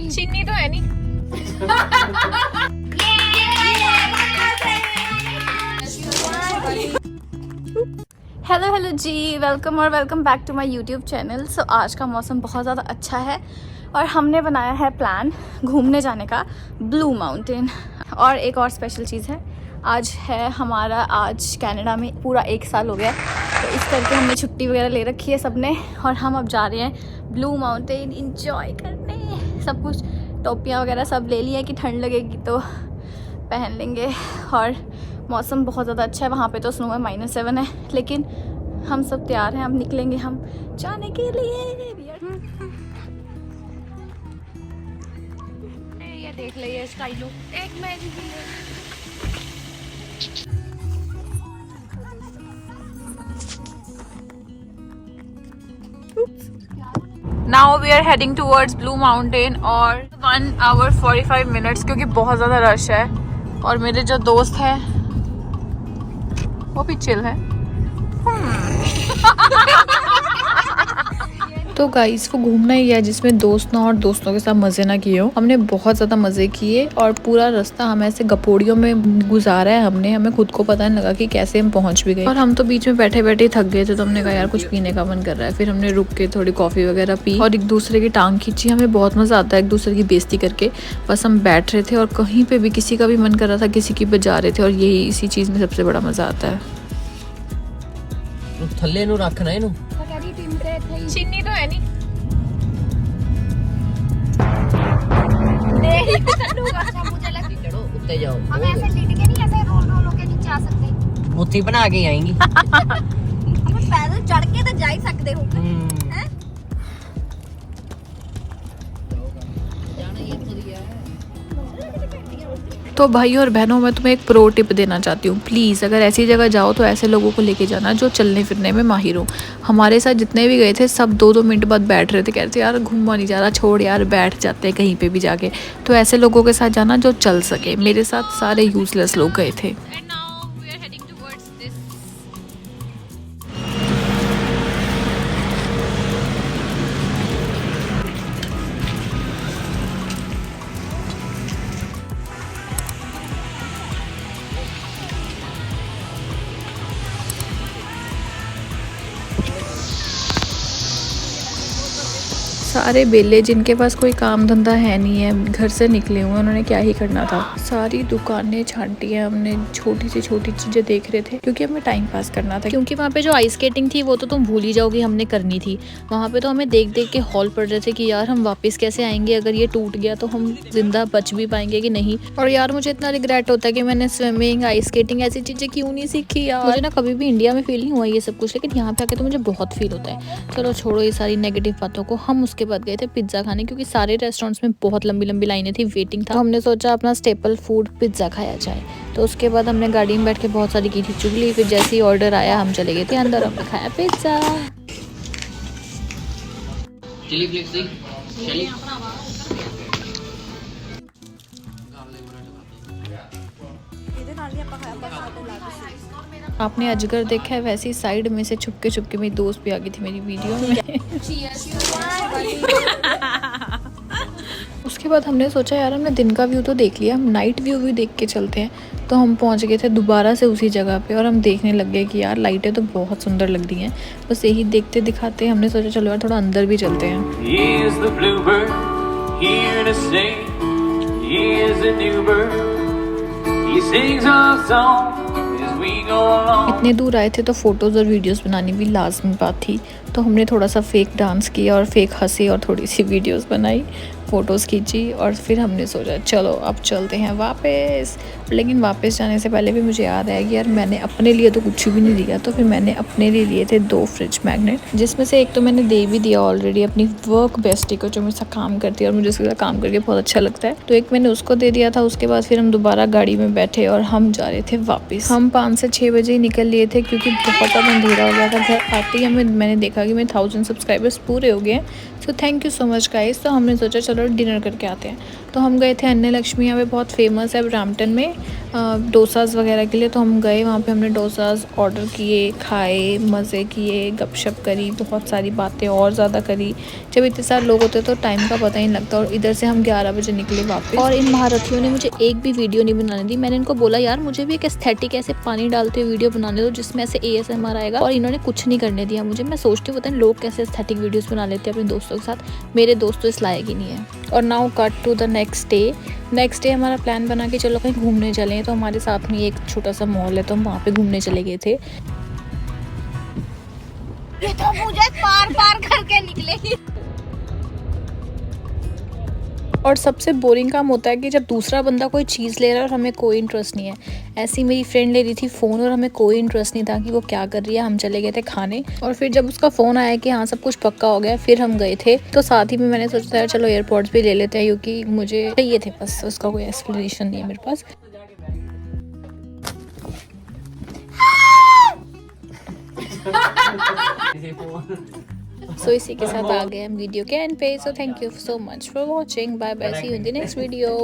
चीनी तो है नहीं। हेलो हेलो जी, welcome back to my YouTube channel. So आज का मौसम बहुत ज़्यादा अच्छा है और हमने बनाया है प्लान घूमने जाने का ब्लू माउंटेन। और एक और स्पेशल चीज़ है, आज है हमारा, आज कनाडा में पूरा 1 साल हो गया, तो इस करके हमने छुट्टी वगैरह ले रखी है सबने और हम अब जा रहे हैं ब्लू माउंटेन इंजॉय करने। सब कुछ टोपियाँ वगैरह सब ले लिया कि ठंड लगेगी तो पहन लेंगे। और मौसम बहुत ज़्यादा अच्छा है, वहाँ पे तो स्नो है, -7 है, लेकिन हम सब तैयार हैं, अब निकलेंगे हम जाने के लिए। ये देख लीजिए स्काई लुक, एक मैं now we are heading towards Blue Mountain और 1 hour 45 minutes क्योंकि बहुत ज़्यादा रश है। और मेरे जो दोस्त हैं वो भी चिल है। तो गाइस वो घूमना ही है जिसमें दोस्त ना और दोस्तों के साथ मज़े ना किए हो। हमने बहुत ज़्यादा मज़े किए और पूरा रास्ता हम ऐसे गपोड़ियों में गुजारा है हमने, हमें खुद को पता नहीं लगा कि कैसे हम पहुंच भी गए। और हम तो बीच में बैठे बैठे थक गए थे, तो हमने कहा यार कुछ पीने का मन कर रहा है। फिर हमने रुक के थोड़ी कॉफ़ी वगैरह पी और एक दूसरे की टांग खींची। हमें बहुत मज़ा आता है एक दूसरे की बेइज्जती करके। बस हम बैठ रहे थे और कहीं पर भी किसी का भी मन कर रहा था किसी की बजा रहे थे, और यही इसी चीज़ में सबसे बड़ा मज़ा आता है। थल्ले नु रखना है चीनी तो है नहीं। उत्ते जाओ, हम ऐसे लेट के नहीं, ऐसे रोल रोल होके नीचे आ सकते। मुट्ठी बना के आएंगी। हम पैदल चढ़ के तो जा ही सकते हो। हैं? तो भाइयों और बहनों, मैं तुम्हें एक प्रो टिप देना चाहती हूँ। प्लीज़ अगर ऐसी जगह जाओ तो ऐसे लोगों को लेके जाना जो चलने फिरने में माहिर हो। हमारे साथ जितने भी गए थे सब 2-2 मिनट बाद बैठ रहे थे, कह रहे थे यार घूमा नहीं जा रहा, छोड़ यार बैठ जाते हैं कहीं पे भी जाके। तो ऐसे लोगों के साथ जाना जो चल सके। मेरे साथ सारे यूजलेस लोग गए थे। सारे बेले जिनके पास कोई काम धंधा है नहीं है, घर से निकले हुए, उन्होंने क्या ही करना था। सारी दुकानें छांटी हैं हमने, छोटी से छोटी चीजें देख रहे थे क्योंकि हमें टाइम पास करना था। क्योंकि वहाँ पे जो आइस स्केटिंग थी वो तो तुम भूल ही जाओगे हमने करनी थी। वहाँ पे तो हमें देख देख के हॉल पड़ रहे थे कि यार हम वापस कैसे आएंगे, अगर ये टूट गया तो हम जिंदा बच भी पाएंगे कि नहीं। और यार मुझे इतना रिग्रेट होता है कि मैंने स्विमिंग, आइस स्केटिंग ऐसी चीजें क्यों नहीं सीखी यार। मुझे ना कभी भी इंडिया में फील नहीं हुआ ये सब कुछ, लेकिन यहाँ पे आके तो मुझे बहुत फील होता है। चलो छोड़ो ये सारी नेगेटिव बातों को। हम उसके बाद गए थे पिज्जा खाने, क्योंकि सारे रेस्टोरेंट्स में बहुत लंबी लंबी लाइनें थी, वेटिंग था। तो हमने सोचा अपना स्टेपल फूड पिज्जा खाया जाए। तो उसके बाद हमने गाड़ी में बैठ के बहुत सारी की थी चुगली। फिर जैसे ही ऑर्डर आया हम चले गए थे अंदर, हमने खाया पिज्जा। चिली फ्लेक्स दी चिली। आपने अजगर देखा है, वैसे ही साइड में से छुपके छुपके मेरी दोस्त भी आ गई थी मेरी वीडियो में। उसके बाद हमने सोचा यार हमने दिन का व्यू तो देख लिया, हम नाइट व्यू भी देख के चलते हैं। तो हम पहुंच गए थे दोबारा से उसी जगह पे और हम देखने लग गए कि यार लाइटें तो बहुत सुंदर लग रही हैं। बस यही देखते दिखाते हमने सोचा चलो यार थोड़ा अंदर भी चलते हैं। इतने दूर आए थे तो फोटोज़ और वीडियोस बनानी भी लाजमी बात थी। तो हमने थोड़ा सा फेक डांस किया और फेक हंसी और थोड़ी सी वीडियोस बनाई, फ़ोटोज़ खींची। और फिर हमने सोचा चलो अब चलते हैं वापस। लेकिन वापस जाने से पहले भी मुझे याद आया कि यार मैंने अपने लिए तो कुछ भी नहीं लिया। तो फिर मैंने अपने लिए लिए थे 2 फ्रिज मैग्नेट, जिसमें से एक तो मैंने दे भी दिया ऑलरेडी अपनी वर्क बेस्टी को जो मेरे साथ काम करती है और मुझे उसके साथ काम करके बहुत अच्छा लगता है। तो एक मैंने उसको दे दिया था। उसके बाद फिर हम दोबारा गाड़ी में बैठे और हम जा रहे थे वापस। हम 5 से 6 बजे ही निकल लिए थे क्योंकि बहुत ज़्यादा अंधेरा हो गया था। घर आते ही मैंने देखा कि मेरे 1000 सब्सक्राइबर्स पूरे हो गए हैं। सो thank you so much guys. तो हमने सोचा चलो और डिनर करके आते हैं। तो हम गए थे अन्य लक्ष्मी, यहाँ पे बहुत फेमस है ब्रैम्पटन में डोसाज वगैरह के लिए। तो हम गए वहाँ पे, हमने डोसाज ऑर्डर किए, खाए, मज़े किए, गपशप करी, बहुत सारी बातें और ज़्यादा करी। जब इतने सारे लोग होते तो टाइम का पता ही नहीं लगता। और इधर से हम 11 बजे निकले वापस। और इन महारथियों ने मुझे एक भी वीडियो नहीं बनाने दी। मैंने इनको बोला यार मुझे भी एक एस्थेटिक ऐसे पानी डालते हुए वीडियो बनाने दो जिसमें ऐसे ASMR आएगा, और इन्होंने कुछ नहीं करने दिया मुझे। मैं सोचती हूँ पता नहीं लोग कैसे एस्थेटिक वीडियोस बना लेते हैं अपने दोस्तों के साथ। मेरे दोस्त तो इस लायक ही नहीं है। और now cut to the next day हमारा प्लान बना कि चलो कहीं घूमने चलें। तो हमारे साथ में एक छोटा सा मॉल है, तो हम वहाँ पे घूमने चले गए थे। ये तो मुझे पार करके निकलेगी। और सबसे बोरिंग काम होता है कि जब दूसरा बंदा कोई चीज़ ले रहा है और हमें कोई इंटरेस्ट नहीं है। ऐसी मेरी फ्रेंड ले रही थी फ़ोन और हमें कोई इंटरेस्ट नहीं था कि वो क्या कर रही है। हम चले गए थे खाने, और फिर जब उसका फ़ोन आया कि हाँ सब कुछ पक्का हो गया, फिर हम गए थे। तो साथ ही में मैंने सोचा यार चलो एयरपोर्ट्स भी ले लेते हैं, क्योंकि मुझे चाहिए थे, बस उसका कोई एक्सप्लेनेशन नहीं है मेरे पास। सो इसी के साथ आ गए हम वीडियो के एंड पे। So thank you so much for watching. Bye bye, see you in the next video.